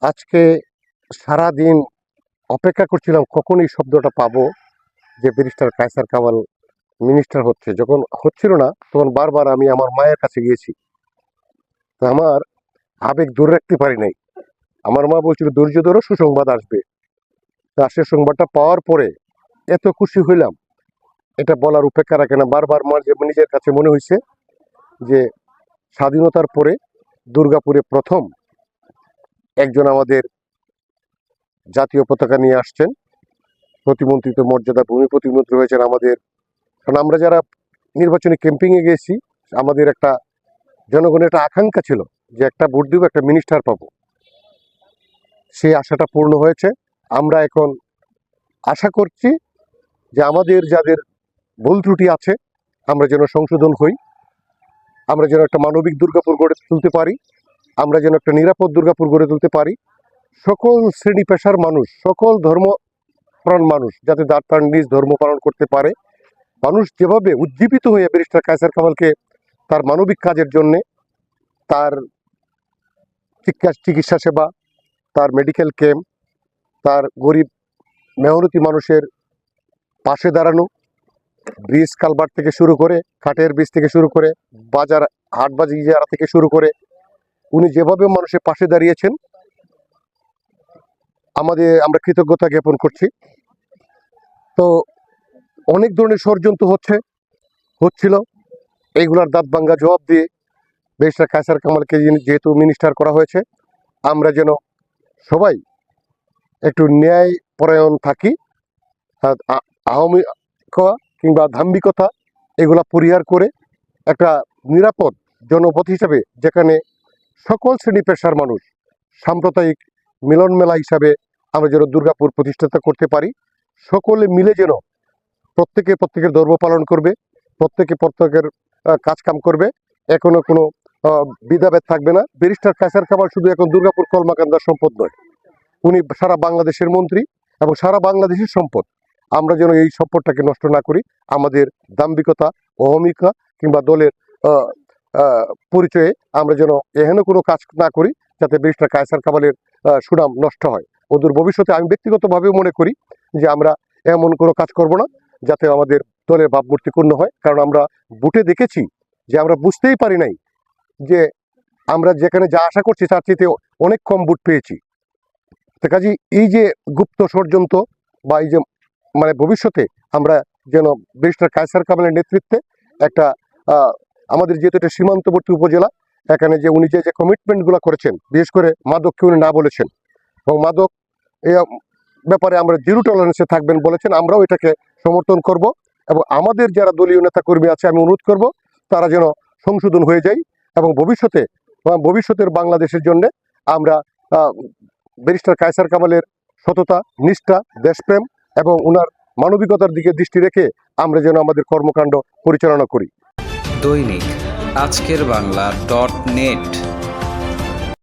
আজকে সারাদিন অপেক্ষা করছিলাম কখন এই শব্দটা পাবো যে ব্যারিস্টার কায়সার কামাল মিনিস্টার হচ্ছে। যখন হচ্ছিল না তখন বারবার আমি আমার মায়ের কাছে গিয়েছি। তো আমার আবেগ ধরে রাখতে পারি নাই। আমার মা বলছিল ধৈর্য ধরো, সুসংবাদ আসবে। তা সে সংবাদটা পাওয়ার পরে এত খুশি হইলাম, এটা বলার উপেক্ষা রাখে না। বারবার নিজের কাছে মনে হয়েছে যে স্বাধীনতার পরে দুর্গাপুরে প্রথম একজন আমাদের জাতীয় পতাকা নিয়ে আসছেন। প্রতিমন্ত্রী তো মর্যাদা, ভূমি প্রতিমন্ত্রী হয়েছেন আমাদের। কারণ আমরা যারা নির্বাচনী ক্যাম্পিংয়ে গেছি, আমাদের একটা জনগণের একটা আকাঙ্ক্ষা ছিল যে একটা ভোট দিব, একটা মিনিস্টার পাবো। সেই আশাটা পূর্ণ হয়েছে। আমরা এখন আশা করছি যে আমাদের যাদের ভুল ত্রুটি আছে আমরা যেন সংশোধন হই, আমরা যেন একটা মানবিক দুর্গাপুর গড়ে তুলতে পারি, আমরা যেন একটা নিরাপদ দুর্গাপুর গড়ে তুলতে পারি। সকল শ্রেণী পেশার মানুষ, সকল ধর্মপ্রাণ মানুষ যাতে তার নিজ ধর্ম পালন করতে পারে। মানুষ যেভাবে উজ্জীবিত হয়ে ব্যারিস্টার কায়সার কামালকে তার মানবিক কাজের জন্যে, তার চিকিৎসা সেবা, তার মেডিকেল ক্যাম্প, তার গরিব মেহনতি মানুষের পাশে দাঁড়ানো, ব্রিজ কালভার্ট থেকে শুরু করে, কাঠের ব্রিজ থেকে শুরু করে, বাজার হাট বাজার থেকে শুরু করে, উনি যেভাবে মানুষের পাশে দাঁড়িয়েছেন আমরা কৃতজ্ঞতা জ্ঞাপন করছি। তো অনেক ধরনের ষড়যন্ত্র হচ্ছিল, এইগুলার দাঁত ভাঙ্গা জবাব দিয়ে ব্যারিস্টার কায়সার কামালকে যেহেতু মিনিস্টার করা হয়েছে, আমরা যেন সবাই একটু ন্যায় পরায়ণ থাকি, আওয়ামিকা কিংবা ধাম্বিকতা এগুলা পরিহার করে একটা নিরাপদ জনপথ হিসাবে, যেখানে সকল শ্রেণী পেশার মানুষ সাম্প্রদায়িক মিলন মেলা হিসাবে আমরা যেন দুর্গাপুর প্রতিষ্ঠাতা করতে পারি। সকলে মিলে যেন প্রত্যেকের ধর্ম পালন করবে, প্রত্যেকের কাজকাম করবে, এখনো কোনো বিধাভেদ থাকবে না। ব্যারিস্টার কায়সার কামাল শুধু এখন দুর্গাপুর কলমাকান্দার সম্পদ নয়, উনি সারা বাংলাদেশের মন্ত্রী এবং সারা বাংলাদেশের সম্পদ। আমরা যেন এই সম্পদটাকে নষ্ট না করি, আমাদের দাম্ভিকতা, অহমিকা কিংবা দলের পরিচয়ে আমরা যেন এহেন কোনো কাজ না করি যাতে ব্যারিস্টার কায়সার কামালের সুনাম নষ্ট হয়। অদূর ভবিষ্যতে আমি ব্যক্তিগতভাবেও মনে করি যে আমরা এমন কোনো কাজ করব না যাতে আমাদের দলের ভাবমূর্তি ক্ষুণ্ণ হয়। কারণ আমরা বুটে দেখেছি যে আমরা বুঝতেই পারি নাই যে আমরা যেখানে যা আশা করছি তার চেয়ে অনেক কম বুট পেয়েছি। তো কাজে এই যে গুপ্ত ষড়যন্ত্র বা এই যে ভবিষ্যতে আমরা যেন ব্যারিস্টার কায়সার কামালের নেতৃত্বে একটা আমাদের যেহেতু এটা সীমান্তবর্তী উপজেলা, এখানে যে উনি যে কমিটমেন্টগুলো করেছেন, বিশেষ করে মাদককে উনি না বলেছেন এবং মাদক এই ব্যাপারে আমরা জিরো টলারেন্সে থাকবেন বলেছেন। আমরাও এটাকে সমর্থন করব এবং আমাদের যারা দলীয় নেতাকর্মী আছে আমি অনুরোধ করব তারা যেন সংশোধন হয়ে যায় এবং ভবিষ্যতের বাংলাদেশের জন্য আমরা ব্যারিস্টার কায়সার কামালের সততা, নিষ্ঠা, দেশপ্রেম এবং ওনার মানবিকতার দিকে দৃষ্টি রেখে আমরা যেন আমাদের কর্মকাণ্ড পরিচালনা করি। দৈনিক আজকের বাংলা .net